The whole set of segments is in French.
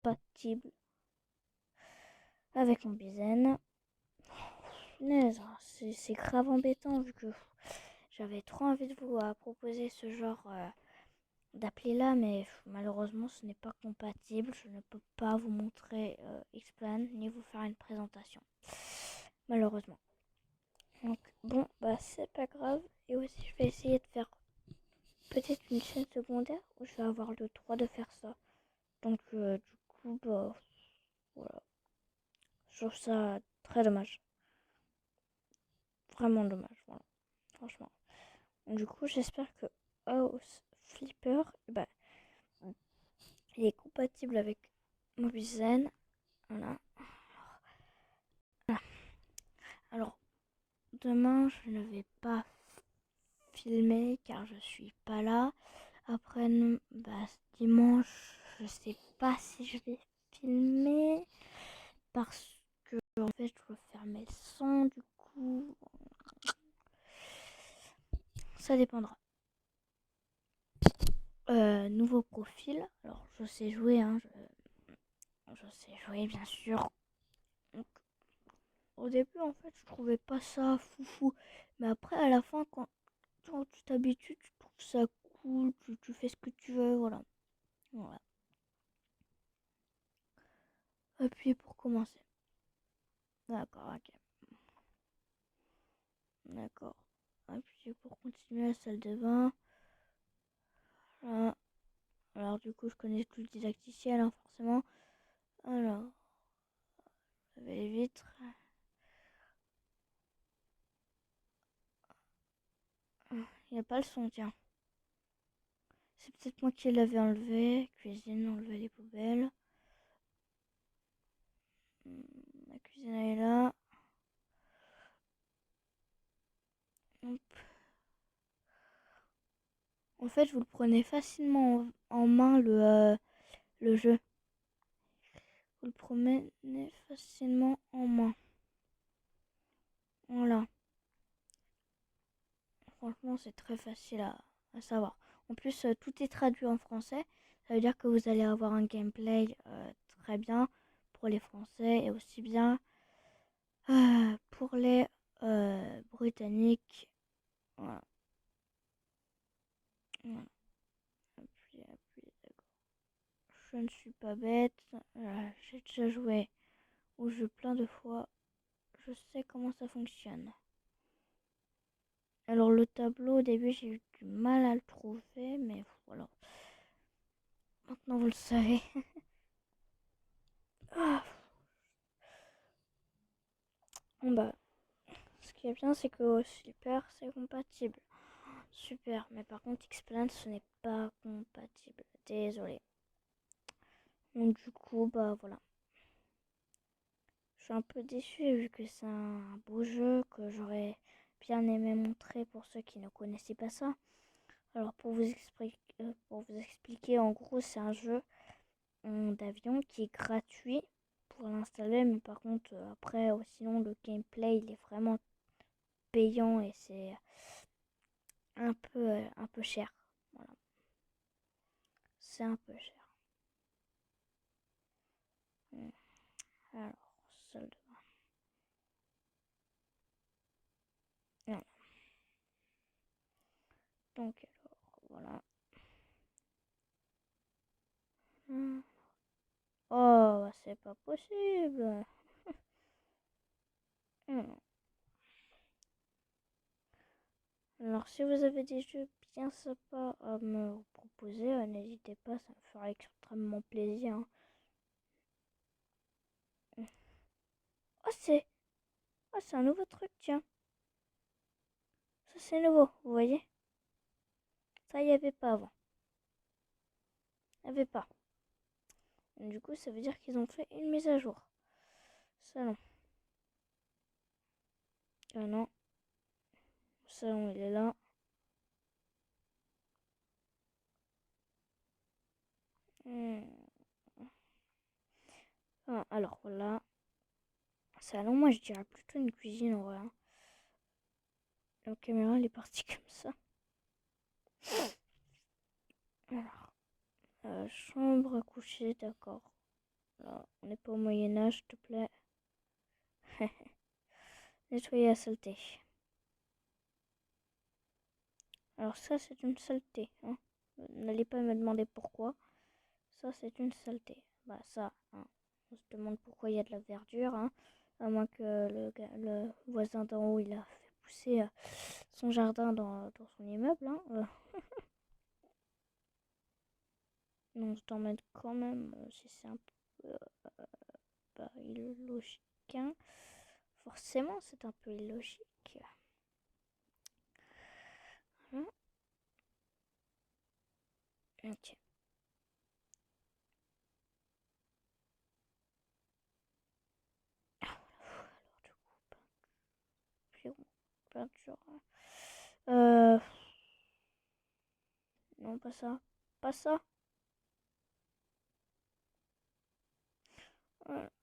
compatible avec mon Mobizen. Punaise, c'est grave embêtant vu que j'avais trop envie de vous proposer ce genre d'appli là, mais malheureusement ce n'est pas compatible. Je ne peux pas vous montrer Xplan ni vous faire une présentation, malheureusement. Donc bon, bah c'est pas grave. Et aussi je vais essayer de faire peut-être une chaîne secondaire où je vais avoir le droit de faire ça. Donc du coup, bah voilà. Je trouve ça très dommage. Vraiment dommage, voilà. Franchement. Donc, du coup, j'espère que House Flipper, bah, il est compatible avec Mobizen. Voilà. Alors, demain, je ne vais pas filmer car je suis pas là. Après, bah, dimanche, je sais pas si je vais filmer parce que en fait, je dois fermer le son. Du coup, ça dépendra. Nouveau profil. Alors, je sais jouer, hein. Je sais jouer, bien sûr. Donc, au début, en fait, je trouvais pas ça foufou. Mais après, à la fin, quand tu t'habitues, tu trouves ça cool. Tu fais ce que tu veux, voilà. Voilà. Appuyer pour commencer. D'accord, ok. D'accord. Appuyer pour continuer la salle de bain. Voilà. Alors, du coup, je connais tout le didacticiel, hein, forcément. Alors, lever les vitres. Il n'y a pas le son, tiens. C'est peut-être moi qui l'avais enlevé. Cuisine, enlever les poubelles. La cuisine elle est là. Hop. En fait, vous le prenez facilement en main le jeu. Vous le prenez facilement en main. Voilà. Franchement, c'est très facile à savoir. En plus, tout est traduit en français. Ça veut dire que vous allez avoir un gameplay très bien pour les Français et aussi bien pour les Britanniques. Voilà. Voilà. Appuyer, d'accord. Je ne suis pas bête. J'ai déjà joué au jeu plein de fois. Je sais comment ça fonctionne. Alors le tableau, au début, j'ai eu du mal à le trouver, mais voilà. Maintenant, vous le savez. Ah, bon bah, ce qui est bien, c'est que Super, c'est compatible. Super, mais par contre, Xplan, ce n'est pas compatible. Désolé. Donc du coup, bah voilà. Je suis un peu déçue vu que c'est un beau jeu que j'aurais bien aimé montrer pour ceux qui ne connaissaient pas ça. Alors pour vous expliquer, en gros, c'est un jeu d'avion qui est gratuit pour l'installer, mais par contre, après, sinon, le gameplay, il est vraiment payant et c'est un peu cher. Voilà, c'est un peu cher. Hmm. Alors, salle de bain. Voilà. Donc, alors, voilà. Hmm. Oh, bah, c'est pas possible. Hmm. Alors, si vous avez des jeux bien sympas à me proposer, n'hésitez pas, ça me fera extrêmement plaisir, hein. Oh, c'est un nouveau truc, tiens. Ça, c'est nouveau, vous voyez? Ça, il n'y avait pas avant. Il n'y avait pas. Du coup, ça veut dire qu'ils ont fait une mise à jour. Ça, non. Ah non. Ça, non, il est là. Hmm. Ah, alors, voilà. Salon, moi, je dirais plutôt une cuisine, en vrai, hein. La caméra, elle est partie comme ça. Alors, chambre à coucher, d'accord. Là, on n'est pas au Moyen-Âge, s'il te plaît. Nettoyer la saleté. Alors ça, c'est une saleté. Hein. N'allez pas me demander pourquoi. Ça, c'est une saleté. Bah ça, hein. On se demande pourquoi il y a de la verdure. Hein. À moins que le voisin d'en haut, il a fait pousser son jardin dans son immeuble. Hein. On se demande quand même si c'est un peu pas illogique. Hein. Forcément, c'est un peu illogique. Hein. Ok. Alors du coup, puis peinture. Euh... Non, pas ça. Pas ça.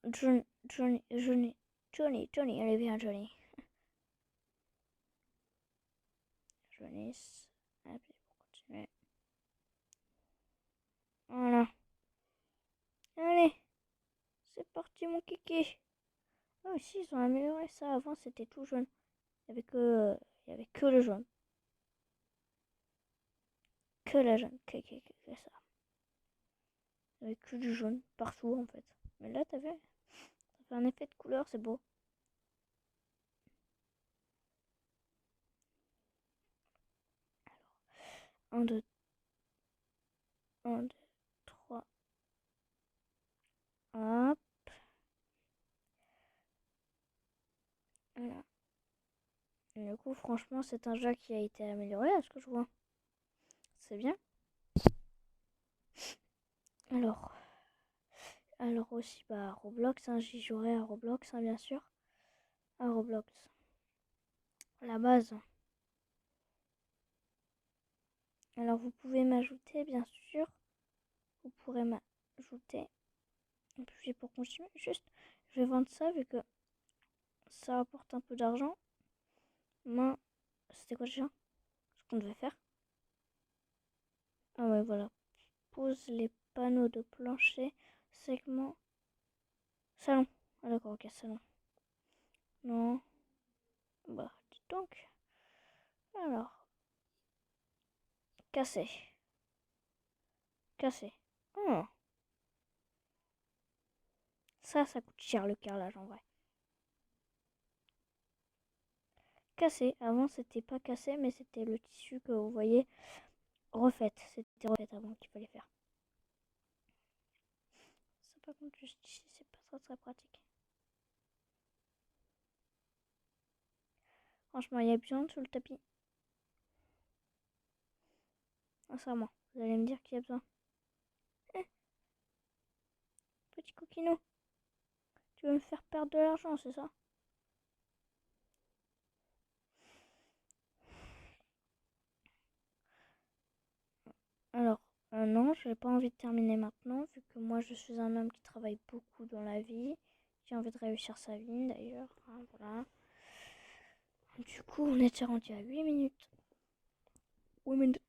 Johnny, allez viens Johnny. Johnny, allez, pour continuer. Voilà. Allez, c'est parti mon kiki. Ah si, ils ont amélioré ça. Avant, c'était tout jaune. Il y avait que le jaune. Que la jaune. Que ça. Il y avait que du jaune partout en fait. Mais là, t'as vu? Ça fait un effet de couleur, c'est beau. Un, deux, un, deux, trois. Hop. Voilà. Et du coup, franchement, c'est un jeu qui a été amélioré à ce que je vois. C'est bien. Alors, alors aussi, bah, Roblox, hein, j'y jouerai à Roblox, hein, bien sûr. À Roblox. La base. Alors, vous pouvez m'ajouter, bien sûr. Vous pourrez m'ajouter. Et puis, pour continuer, juste, je vais vendre ça vu que ça apporte un peu d'argent. Moi, c'était quoi déjà ce qu'on devait faire? Ah ouais, voilà. Pose les panneaux de plancher, segment, salon. Ah d'accord, ok, salon. Non. Bah, dis donc. Alors, casser. Casser. Oh, ça coûte cher le carrelage en vrai. Cassé. Avant, c'était pas cassé, mais c'était le tissu que vous voyez refaite. C'était refaite avant qu'il fallait faire. Ça, par contre, juste ici, c'est pas très très pratique. Franchement, il y a besoin sous le tapis. Ah, c'est à moi. Vous allez me dire qu'il y a besoin. Eh, petit coquinou, tu veux me faire perdre de l'argent, c'est ça? Alors, non, je n'ai pas envie de terminer maintenant, vu que moi, je suis un homme qui travaille beaucoup dans la vie. J'ai envie de réussir sa vie, d'ailleurs. Hein, voilà. Du coup, on est déjà rendu à 8 minutes. 8 minutes.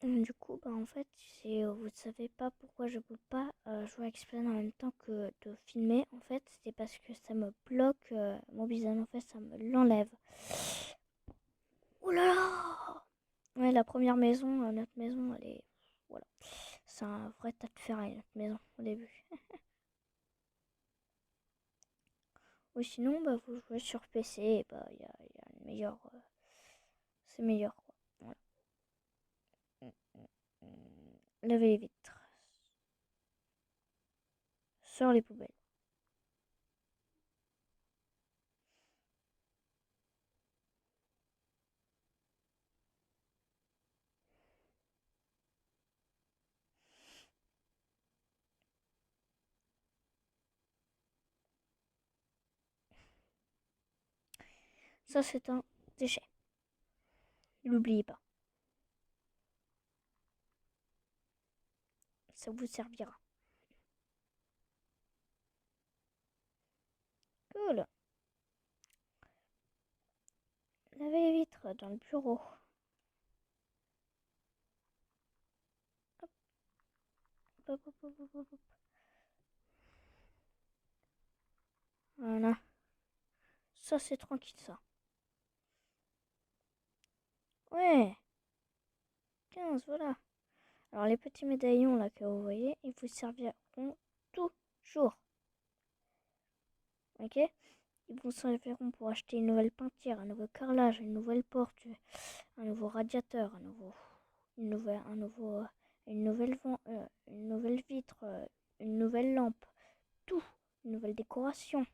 Du coup, bah, en fait, vous ne savez pas pourquoi je peux pas jouer à Explain en même temps que de filmer. En fait, c'est parce que ça me bloque. Mon Mobizen, en fait, ça me l'enlève. Oh là là! Ouais, la première maison, notre maison, elle est. Voilà. C'est un vrai tas de ferraille, notre maison, au début. Ou sinon, bah, vous jouez sur PC, et bah, y a une meilleure. C'est meilleur, quoi. Voilà. Laver les vitres. Sors les poubelles. Ça, c'est un déchet. N'oubliez pas. Ça vous servira. Cool. Laver les vitres dans le bureau. Hop, hop, hop, hop, hop, hop. Ça, c'est tranquille, ça. Ouais, 15, voilà. Alors, les petits médaillons, là, que vous voyez, ils vous serviront toujours. Ok? Ils vous serviront pour acheter une nouvelle peinture, un nouveau carrelage, une nouvelle porte, un nouveau radiateur, une nouvelle, un nouveau, une nouvelle vitre, une nouvelle lampe, tout, une nouvelle décoration,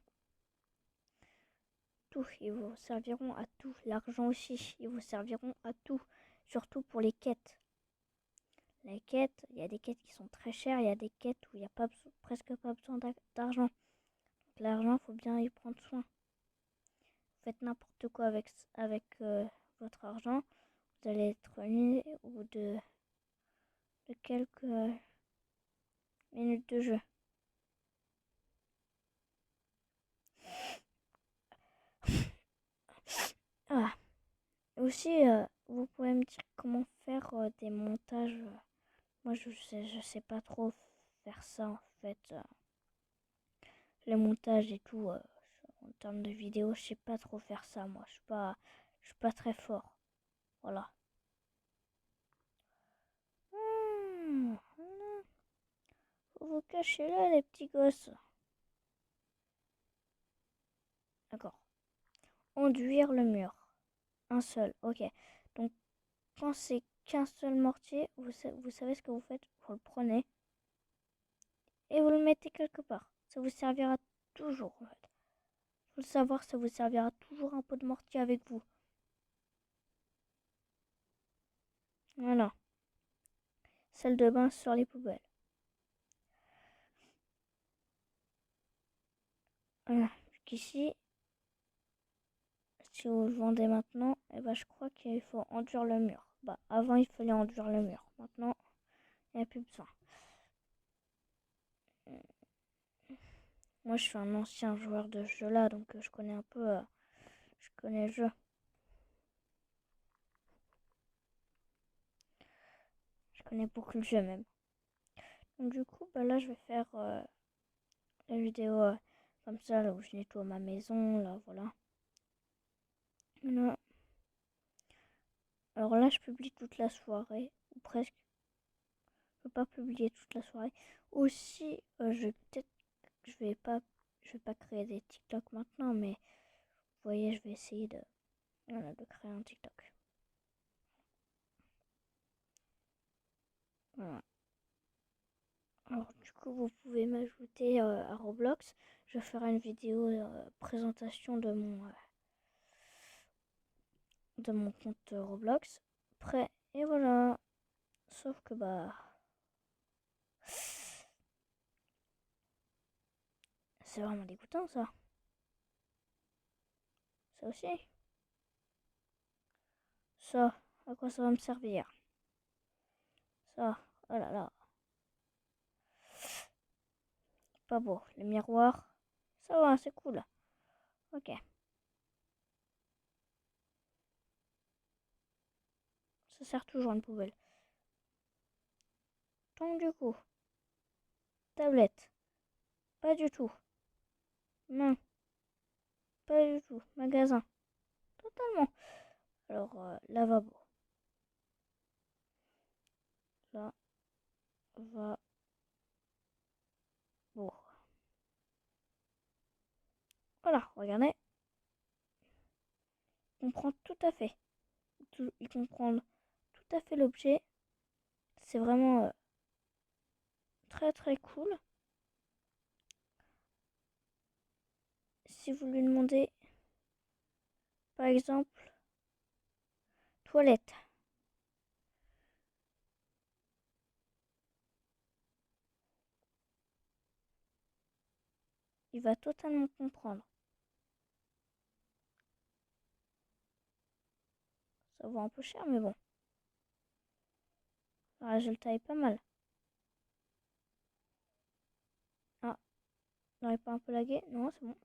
tout. Ils vous serviront à tout. L'argent aussi, ils vous serviront à tout, surtout pour les quêtes. Les quêtes, il y a des quêtes qui sont très chères, il y a des quêtes où il n'y a presque pas besoin d'argent. Donc l'argent, il faut bien y prendre soin. Vous faites n'importe quoi avec votre argent, vous allez être nul au bout de quelques minutes de jeu. Ah. Aussi, vous pouvez me dire comment faire des montages. Moi, je sais pas trop faire ça en fait. Les montages et tout, en termes de vidéos, je sais pas trop faire ça. Moi, je suis pas très fort. Voilà. Voilà. Faut vous cacher là, les petits gosses. D'accord. Enduire le mur. Un seul. Ok. Donc, quand c'est qu'un seul mortier, vous savez ce que vous faites? Vous le prenez et vous le mettez quelque part. Ça vous servira toujours en fait. Faut le savoir, ça vous servira toujours un pot de mortier avec vous. Voilà. Salle de bain sur les poubelles. Voilà. Jusqu'ici, si vous le vendez maintenant, eh ben, je crois qu'il faut enduire le mur. Bah, avant, il fallait enduire le mur. Maintenant, il n'y a plus besoin. Moi, je suis un ancien joueur de ce jeu-là, donc je connais un peu. Je connais le jeu. Je connais beaucoup le jeu même. Donc du coup, bah là, je vais faire la vidéo comme ça, là où je nettoie ma maison, là, voilà. Voilà. Alors là, je publie toute la soirée, ou presque. Je peux pas publier toute la soirée. Aussi, je vais pas créer des TikTok maintenant, mais vous voyez, je vais essayer voilà, de créer un TikTok. Voilà. Alors du coup, vous pouvez m'ajouter à Roblox. Je ferai une vidéo présentation de mon compte Roblox. Prêt. Et voilà. Sauf que bah, c'est vraiment dégoûtant ça. Ça aussi. Ça, à quoi ça va me servir? Ça, oh là là. Pas beau. Les miroirs, ça va, c'est cool. Ok. Ça sert toujours à une poubelle. Donc du coup, tablette, pas du tout. Main, pas du tout. Magasin, totalement. Alors, lavabo. Là, va, bon. Voilà, regardez. Il comprend tout à fait. Il comprend tout à fait l'objet. C'est vraiment très très cool. Si vous lui demandez, par exemple, toilette, il va totalement comprendre. Ça vaut un peu cher, mais bon. Le résultat est pas mal. Ah, n'aurait pas un peu lagué? Non, c'est bon.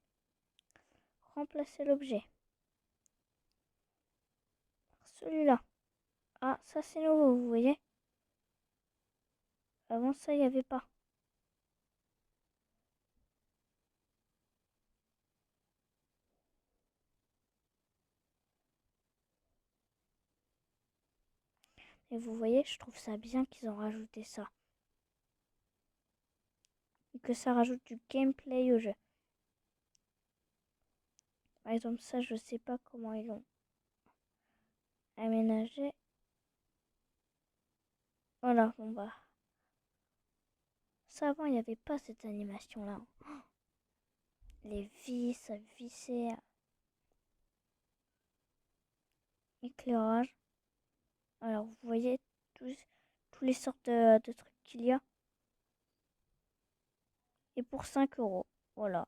Remplacer l'objet. Celui-là. Ah, ça c'est nouveau, vous voyez? Avant ça, il n'y avait pas. Et vous voyez, je trouve ça bien qu'ils ont rajouté ça. Et que ça rajoute du gameplay au jeu. Par exemple, ça, je sais pas comment ils l'ont aménagé. Voilà, bon bah. Ça, avant, il n'y avait pas cette animation-là. Les vis, visser, éclairage. Alors, vous voyez tous les sortes de trucs qu'il y a. Et pour 5 euros, voilà.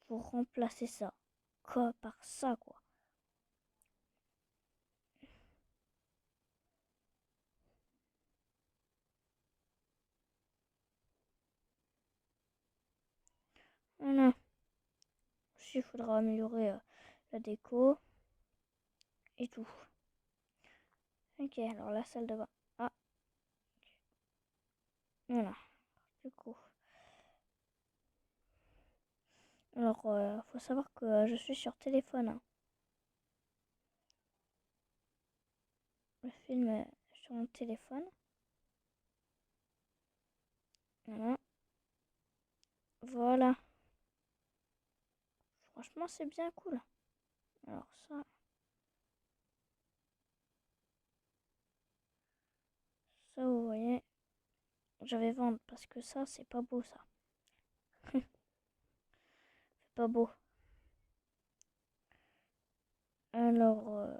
Pour remplacer ça. Quoi, par ça, quoi. Voilà. Aussi, il faudra améliorer la déco et tout. Ok, alors la salle de bain. Ah, voilà. Du coup. Alors, faut savoir que je suis sur téléphone, hein. Le film est sur mon téléphone. Voilà. Voilà. Franchement, c'est bien cool. Alors ça vous voyez, je vais vendre parce que ça, c'est pas beau ça. C'est pas beau. Alors,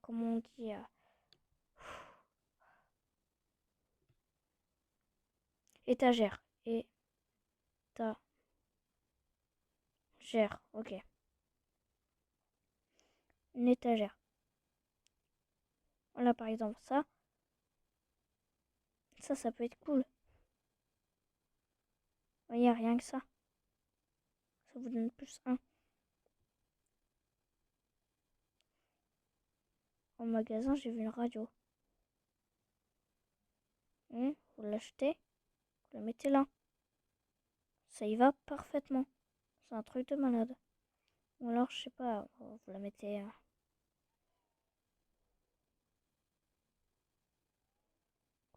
comment on dit étagère. Étagère, ok. Une étagère. Voilà, par exemple, ça peut être cool. Vous voyez, rien que ça. Ça vous donne plus un. En magasin, j'ai vu une radio. Vous l'achetez, vous la mettez là. Ça y va parfaitement. C'est un truc de malade. Ou alors, je sais pas, vous la mettez.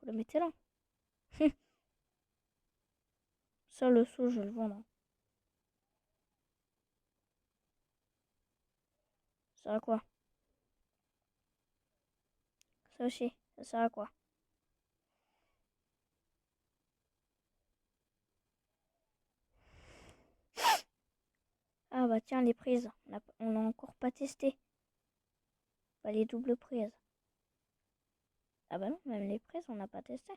Vous la mettez là. Ça, le seau, je vais le vendre. Ça sert à quoi? Ça aussi, ça sert à quoi? Ah bah tiens, les prises. On n'a encore pas testé. Bah, les doubles prises. Ah bah non, même les prises, on n'a pas testé.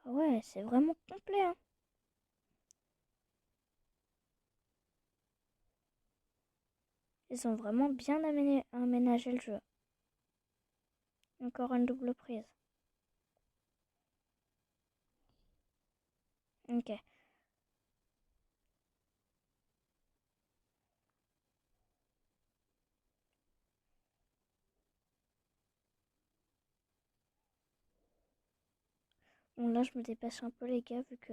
Ah ouais, c'est vraiment complet, hein. Ils ont vraiment bien aménagé le jeu. Encore une double prise. Ok. Bon là, je me dépêche un peu les gars, vu que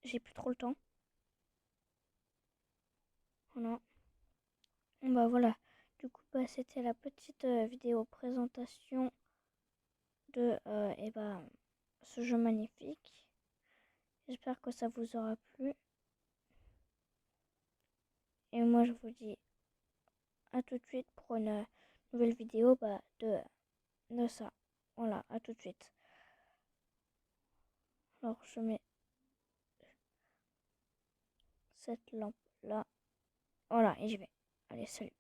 j'ai plus trop le temps. Voilà. Bon bah voilà. Du coup, bah, c'était la petite vidéo présentation de ce jeu magnifique. J'espère que ça vous aura plu. Et moi, je vous dis à tout de suite pour une nouvelle vidéo de ça. Voilà, à tout de suite. Alors, je mets cette lampe là. Voilà, et j'y vais. Allez, salut.